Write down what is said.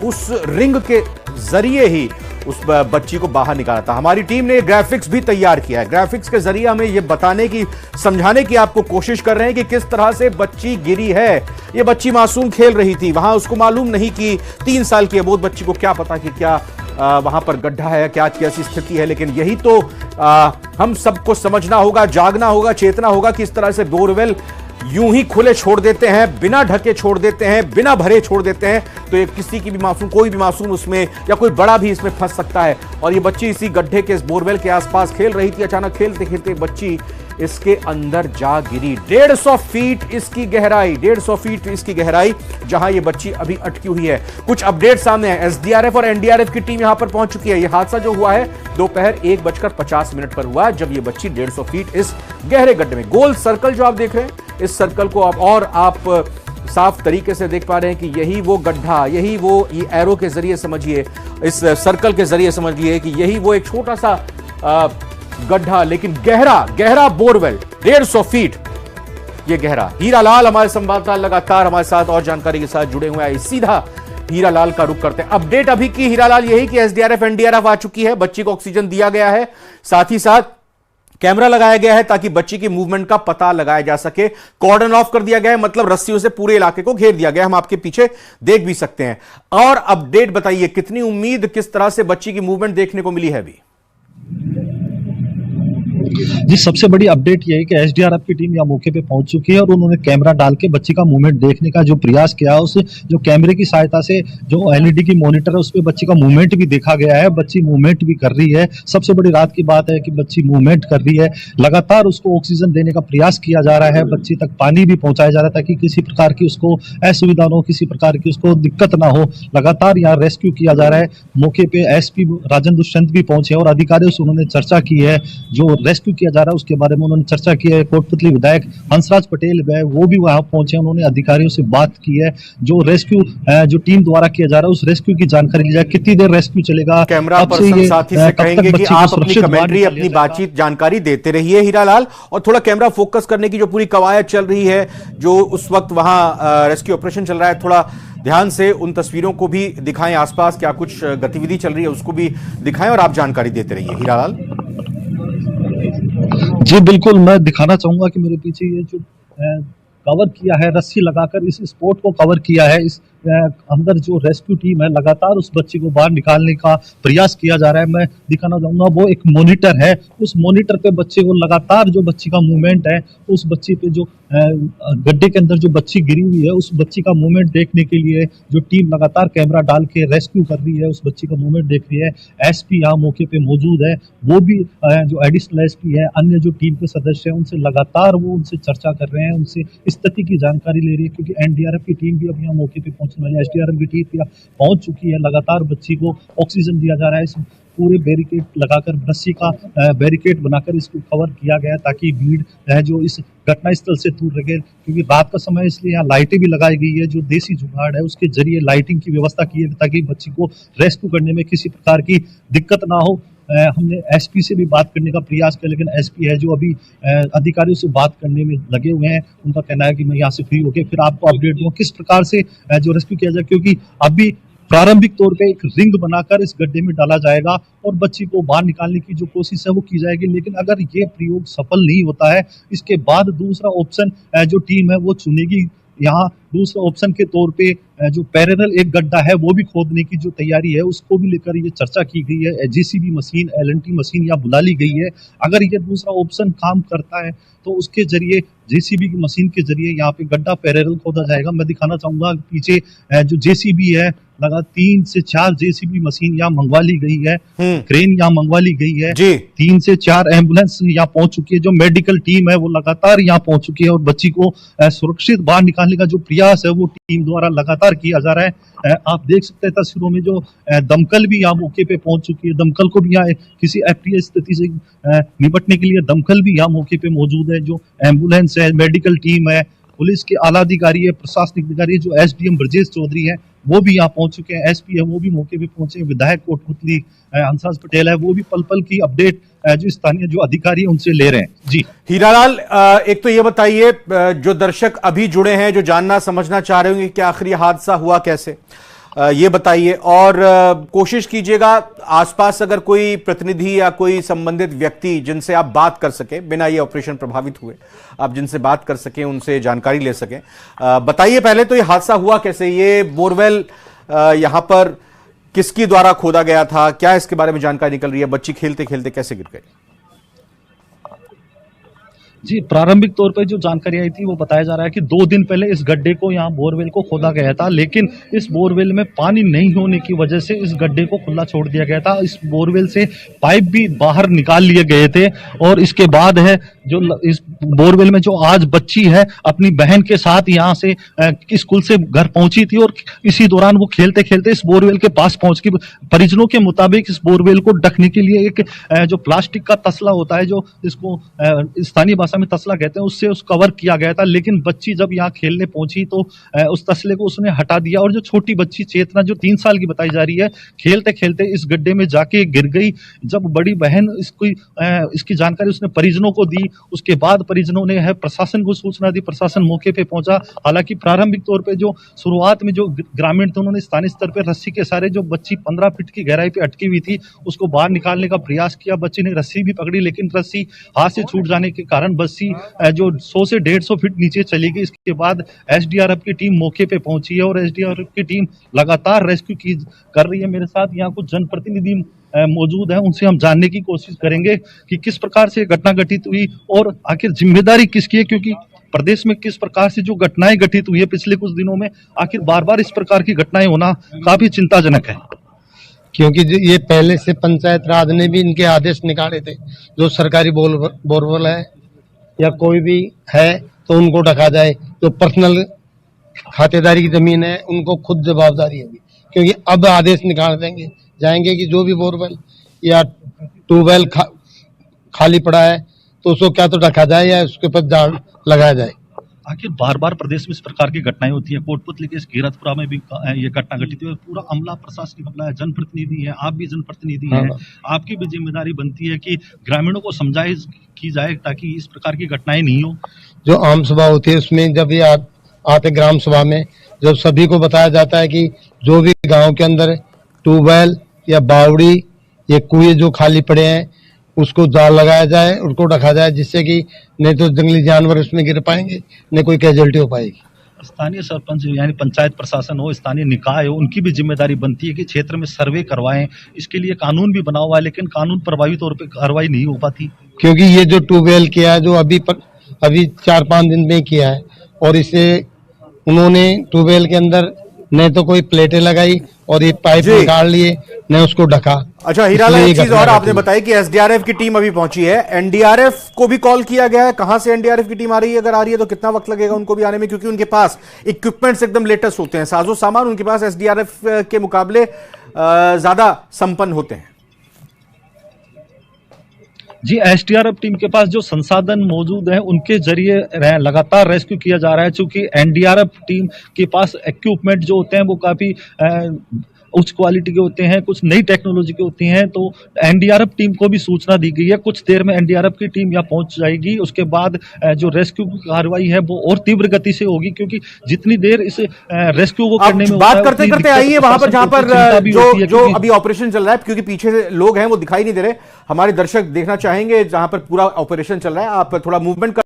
उस रिंग के जरिए ही उस बच्ची को बाहर निकाला था। हमारी टीम ने ग्राफिक्स भी तैयार किया है। ग्राफिक्स के जरिए हमें यह बताने की, समझाने की आपको कोशिश कर रहे हैं कि किस तरह से बच्ची गिरी है। यह बच्ची मासूम खेल रही थी, वहां उसको मालूम नहीं कि 3 साल की अबोध बच्ची को क्या पता कि क्या वहां पर गड्ढा है, क्या कैसी स्थिति है। लेकिन यही तो हम सबको समझना होगा, जागना होगा, चेतना होगा कि इस तरह से बोरवेल यूं ही खुले छोड़ देते हैं, बिना ढके छोड़ देते हैं, बिना भरे छोड़ देते हैं, तो एक किसी की भी मासूम, कोई भी मासूम उसमें या कोई बड़ा भी इसमें फंस सकता है। और ये बच्ची इसी गड्ढे के, इस बोरवेल के आसपास खेल रही थी। अचानक खेलते खेलते बच्ची इसके अंदर जा गिरी। 150 फीट इसकी गहराई, 150 फीट इसकी गहराई, जहां ये बच्ची अभी अटकी हुई है। कुछ अपडेट सामने है। एसडीआरएफ और एनडीआरएफ की टीम यहां पर पहुंच चुकी है। यह हादसा जो हुआ है दोपहर 1:50 पर हुआ, जब ये बच्ची 150 फीट इस गहरे गड्ढे में, गोल सर्कल जो आप देख रहे हैं, इस सर्कल को आप साफ तरीके से देख पा रहे हैं कि यही वो गड्ढा, यही वो, ये एरो के जरिए समझिए, इस सर्कल के जरिए समझिए कि यही वो एक छोटा सा गड्ढा, लेकिन गहरा गहरा बोरवेल, 150 फीट ये गहरा। हीरा लाल हमारे संवाददाता लगातार हमारे साथ और जानकारी के साथ जुड़े हुए हैं। सीधा हीरा लाल का रुख करते हैं। अपडेट अभी की हीरा लाल यही कि एसडीआरएफ एनडीआरएफ आ चुकी है, बच्ची को ऑक्सीजन दिया गया है, साथ ही साथ कैमरा लगाया गया है ताकि बच्ची की मूवमेंट का पता लगाया जा सके। कॉर्डन ऑफ कर दिया गया है, मतलब रस्सियों से पूरे इलाके को घेर दिया गया। हम आपके पीछे देख भी सकते हैं। और अपडेट बताइए, कितनी उम्मीद, किस तरह से बच्ची की मूवमेंट देखने को मिली है अभी? जी, सबसे बड़ी अपडेट यह है कि एसडीआरएफ की टीम यहाँ मौके पे पहुंच चुकी है और उन्होंने कैमरा डाल के बच्ची का मूवमेंट देखने का जो प्रयास किया, उस जो कैमरे की सहायता से जो एलईडी की मॉनिटर है उस पर बच्ची का मूवमेंट भी देखा गया है। बच्ची मूवमेंट भी कर रही है। सबसे बड़ी रात की बात है कि बच्ची मूवमेंट कर रही है। लगातार उसको ऑक्सीजन देने का प्रयास किया जा रहा है, बच्ची तक पानी भी पहुंचाया जा रहा है ताकि किसी प्रकार की उसको असुविधा न हो, किसी प्रकार की उसको दिक्कत ना हो। लगातार यहाँ रेस्क्यू किया जा रहा है। मौके पे एसपी राजन दुष्यंत भी पहुंचे और अधिकारियों से उन्होंने चर्चा की है। जो रेस्क्यू किया जा रहा है उसके बारे में उन्होंने चर्चा की है। कोटपुतली विधायक हंसराज पटेल वो भी वहां पहुंचे, उन्होंने अधिकारियों से बात की है। जो रेस्क्यू जो टीम द्वारा किया जा रहा है उस रेस्क्यू की जानकारी ली जाए, कितनी देर रेस्क्यू चलेगा। कैमरा पर्सन साथी से कहेंगे कि आप अपनी कमेंट्री, अपनी बातचीत, जानकारी देते रहिए हीरालाल, और थोड़ा कैमरा फोकस करने की जो पूरी कवायद चल रही है, जो उस वक्त वहां रेस्क्यू ऑपरेशन चल रहा है, थोड़ा ध्यान से उन तस्वीरों को भी दिखाएं। आसपास क्या कुछ गतिविधि चल रही है उसको भी दिखाएं और आप जानकारी देते रहिए हीरालाल। जी बिल्कुल, मैं दिखाना चाहूंगा कि मेरे पीछे ये जो कवर किया है, रस्सी लगाकर इस स्पॉट को कवर किया है। इस अंदर जो रेस्क्यू टीम है लगातार उस बच्ची को बाहर निकालने का प्रयास किया जा रहा है। मैं दिखाना चाहूंगा वो एक मॉनिटर है, उस मॉनिटर पे बच्चे को लगातार जो बच्ची का मूवमेंट है, उस बच्ची पे जो गड्ढे के अंदर जो बच्ची गिरी हुई है उस बच्ची का मूवमेंट देखने के लिए जो टीम लगातार कैमरा डाल के रेस्क्यू कर रही है, उस बच्ची का मूवमेंट देख रही है। एसपी यहाँ मौके पे मौजूद है, वो भी जो एडिशनल एसपी है, अन्य जो टीम के सदस्य हैं उनसे लगातार वो उनसे चर्चा कर रहे हैं, उनसे स्थिति की जानकारी ले रही है, क्योंकि एनडीआरएफ की टीम भी अब यहाँ मौके पे पहुंचने वाली है। एसडीआरएफ की टीम पहुंच चुकी है। लगातार बच्ची को ऑक्सीजन दिया जा रहा है। इस पूरे बैरिकेड लगाकर, रस्सी का बैरिकेड बनाकर इसको कवर किया गया ताकि भीड़ है जो इस घटनास्थल से दूर रहे, क्योंकि रात का समय इसलिए यहाँ लाइटें भी लगाई गई है। जो देसी जुगाड़ है उसके जरिए लाइटिंग की व्यवस्था की है ताकि बच्ची को रेस्क्यू करने में किसी प्रकार की दिक्कत ना हो। हमने एसपी से भी बात करने का प्रयास किया, लेकिन एसपी है जो अभी अधिकारियों से बात करने में लगे हुए हैं। उनका कहना है कि मैं यहाँ से फ्री होकर फिर आपको अपडेट दूंगा किस प्रकार से जो रेस्क्यू किया जाए, क्योंकि अभी प्रारंभिक तौर पे एक रिंग बनाकर इस गड्ढे में डाला जाएगा और बच्ची को बाहर निकालने की जो कोशिश है वो की जाएगी। लेकिन अगर ये प्रयोग सफल नहीं होता है, इसके बाद दूसरा ऑप्शन जो टीम है वो चुनेगी। यहाँ दूसरा ऑप्शन के तौर पे जो पैरेलल एक गड्ढा है वो भी खोदने की जो तैयारी है उसको भी लेकर ये चर्चा की गई है। जेसीबी मशीन, एलएनटी मशीन यहाँ बुला ली गई है। अगर ये दूसरा ऑप्शन काम करता है तो उसके जरिए जेसीबी की मशीन के जरिए यहाँ पे गड्ढा पैरेलल खोदा जाएगा। मैं दिखाना चाहूंगा पीछे जो जेसीबी है, लगा 3 से 4 जेसीबी मशीन यहाँ मंगवा ली गई है, क्रेन यहाँ मंगवा ली गई है, 3 से 4 एम्बुलेंस यहाँ पहुंच चुकी है। जो मेडिकल टीम है वो लगातार यहाँ पहुंच चुकी है और बच्ची को सुरक्षित बाहर निकालने का जो प्रयास है वो टीम द्वारा लगातार किया जा रहा है। आप देख सकते हैं तस्वीरों में जो दमकल भी यहाँ मौके पे पहुंच चुकी है। दमकल को भी यहाँ किसी अप्रिय स्थिति से निपटने के लिए दमकल भी यहाँ मौके पे मौजूद है। जो एम्बुलेंस है, मेडिकल टीम है, पुलिस के आला अधिकारी है, प्रशासनिक अधिकारी जो एसडीएम ब्रजेश चौधरी है वो भी यहाँ पहुंच चुके हैं। एसपी है वो भी मौके पे पहुंचे। विधायक कोटपुतली हंसराज पटेल है वो भी पल पल की अपडेट जो स्थानीय जो अधिकारी है उनसे ले रहे हैं। जी हीरालाल, एक तो ये बताइए, जो दर्शक अभी जुड़े हैं, जो जानना समझना चाह रहे होंगे कि आखिर ये हादसा हुआ कैसे, ये बताइए, और कोशिश कीजिएगा आसपास अगर कोई प्रतिनिधि या कोई संबंधित व्यक्ति जिनसे आप बात कर सकें, बिना ये ऑपरेशन प्रभावित हुए आप जिनसे बात कर सकें, उनसे जानकारी ले सकें। बताइए पहले तो ये हादसा हुआ कैसे, ये बोरवेल यहां पर किसकी द्वारा खोदा गया था, क्या इसके बारे में जानकारी निकल रही है, बच्ची खेलते खेलते कैसे गिर गई? जी, प्रारंभिक तौर पे जो जानकारी आई थी वो बताया जा रहा है कि 2 दिन पहले इस गड्ढे को, यहाँ बोरवेल को खोदा गया था, लेकिन इस बोरवेल में पानी नहीं होने की वजह से इस गड्ढे को खुला छोड़ दिया गया था। इस बोरवेल से पाइप भी बाहर निकाल लिए गए थे और इसके बाद है जो इस बोरवेल में जो आज बच्ची है अपनी बहन के साथ यहाँ से स्कूल से घर पहुंची थी और इसी दौरान वो खेलते खेलते इस बोरवेल के पास पहुंच गई। परिजनों के मुताबिक इस बोरवेल को ढकने के लिए एक जो प्लास्टिक का तसला होता है, जो इसको स्थानीय भाषा में तसला कहते हैं, उससे उस कवर किया गया था। लेकिन बच्ची जब यहाँ खेलने पहुंची तो उस तसले को उसने हटा दिया और जो छोटी बच्ची चेतना जो 3 साल की बताई जा रही है, खेलते खेलते इस गड्ढे में जाके गिर गई। जब बड़ी बहन इसकी जानकारी उसने परिजनों को दी, उसके बाद परिजनों ने है प्रशासन को सूचना दी, प्रशासन मौके पे पहुंचा। हालांकि प्रारंभिक तौर पे जो शुरुआत में जो ग्रामीण थे उन्होंने स्थानीय स्तर पे रस्सी के सहारे जो बच्ची 15 फीट की गहराई पे अटकी हुई थी उसको बाहर निकालने का प्रयास किया। बच्ची ने रस्सी भी पकड़ी, लेकिन रस्सी हाथ से छूट जाने के कारण बच्ची जो 100 से 150 फीट नीचे चली गई। इसके बाद एसडीआरएफ की टीम मौके पे पहुंची है और एसडीआरएफ की टीम लगातार रेस्क्यू कर रही है। मेरे साथ यहाँ कुछ जनप्रतिनिधि मौजूद है, उनसे हम जानने की कोशिश करेंगे कि किस प्रकार से घटना घटित हुई और आखिर जिम्मेदारी किसकी है, क्योंकि प्रदेश में किस प्रकार से जो घटनाएं घटित हुई है पिछले कुछ दिनों में, आखिर बार बार इस प्रकार की घटनाएं होना काफी चिंताजनक है। क्योंकि ये पहले से पंचायत राज ने भी इनके आदेश निकाले थे, जो सरकारी बोरवेल है या कोई भी है तो उनको ढका जाए, जो पर्सनल खातेदारी की जमीन है उनको खुद जवाबदारी होगी। क्योंकि अब आदेश निकाल जाएंगे कि जो भी बोरवेल या ट्यूबवेल खाली पड़ा है तो उसको क्या तो ढका जाए या उसके ऊपर जाल लगाया जाए। आखिर बार बार प्रदेश में इस प्रकार की घटनाएं होती है, कोटपुतली के कीरतपुरा में भी ये घटना घटित हुई। पूरा अमला प्रशासनिक अमला है, जनप्रतिनिधि है, आप भी जनप्रतिनिधि हैं, आपकी भी जिम्मेदारी बनती है कि ग्रामीणों को समझाई की जाए ताकि इस प्रकार की घटनाएं नहीं हो। जो आम सभा होती है उसमें जब ये आते ग्राम सभा में जब सभी को बताया जाता है कि जो भी गाँव के अंदर ट्यूबवेल या बावड़ी या कुएं जो खाली पड़े हैं उसको जाल लगाया जाए, उनको ढका जाए, जिससे कि नहीं तो जंगली जानवर उसमें गिर पाएंगे, नहीं कोई कैजुअलिटी हो पाएगी। स्थानीय सरपंच यानी पंचायत प्रशासन हो, स्थानीय निकाय हो, उनकी भी जिम्मेदारी बनती है कि क्षेत्र में सर्वे करवाएं। इसके लिए कानून भी बना हुआ है, लेकिन कानून प्रभावी तौर पर कार्रवाई नहीं हो पाती। क्योंकि ये जो ट्यूबवेल किया है जो अभी 4-5 दिन में किया है और इसे उन्होंने ट्यूबवेल के अंदर नहीं तो कोई प्लेटें लगाई और ये पाइप निकाल लिए, नहीं उसको ढका। अच्छा हीरालाल, एक चीज और आपने बताई कि एसडीआरएफ की टीम अभी पहुंची है, एनडीआरएफ को भी कॉल किया गया है। कहां से एनडीआरएफ की टीम आ रही है, अगर आ रही है तो कितना वक्त लगेगा उनको भी आने में, क्योंकि उनके पास इक्विपमेंट्स एकदम लेटेस्ट होते हैं, साजो सामान उनके पास एसडीआरएफ के मुकाबले ज्यादा संपन्न होते हैं। जी, एसडीआरएफ टीम के पास जो संसाधन मौजूद है उनके जरिए लगातार रेस्क्यू किया जा रहा है। चूंकि एनडीआरएफ टीम के पास इक्विपमेंट जो होते हैं वो काफी उच्च क्वालिटी के होते हैं, कुछ नई टेक्नोलॉजी के होती हैं, तो एनडीआरएफ टीम को भी सूचना दी गई है। कुछ देर में एनडीआरएफ की टीम यहाँ पहुंच जाएगी। उसके बाद जो रेस्क्यू की कार्रवाई है वो और तीव्र गति से होगी, क्योंकि जितनी देर इस रेस्क्यू को करने में बात करते करते आइए वहां पर जहां पर जो अभी ऑपरेशन चल रहा है, क्योंकि पीछे से लोग हैं वो दिखाई नहीं दे रहे, हमारे दर्शक देखना चाहेंगे जहां पर पूरा ऑपरेशन चल रहा है। आप थोड़ा मूवमेंट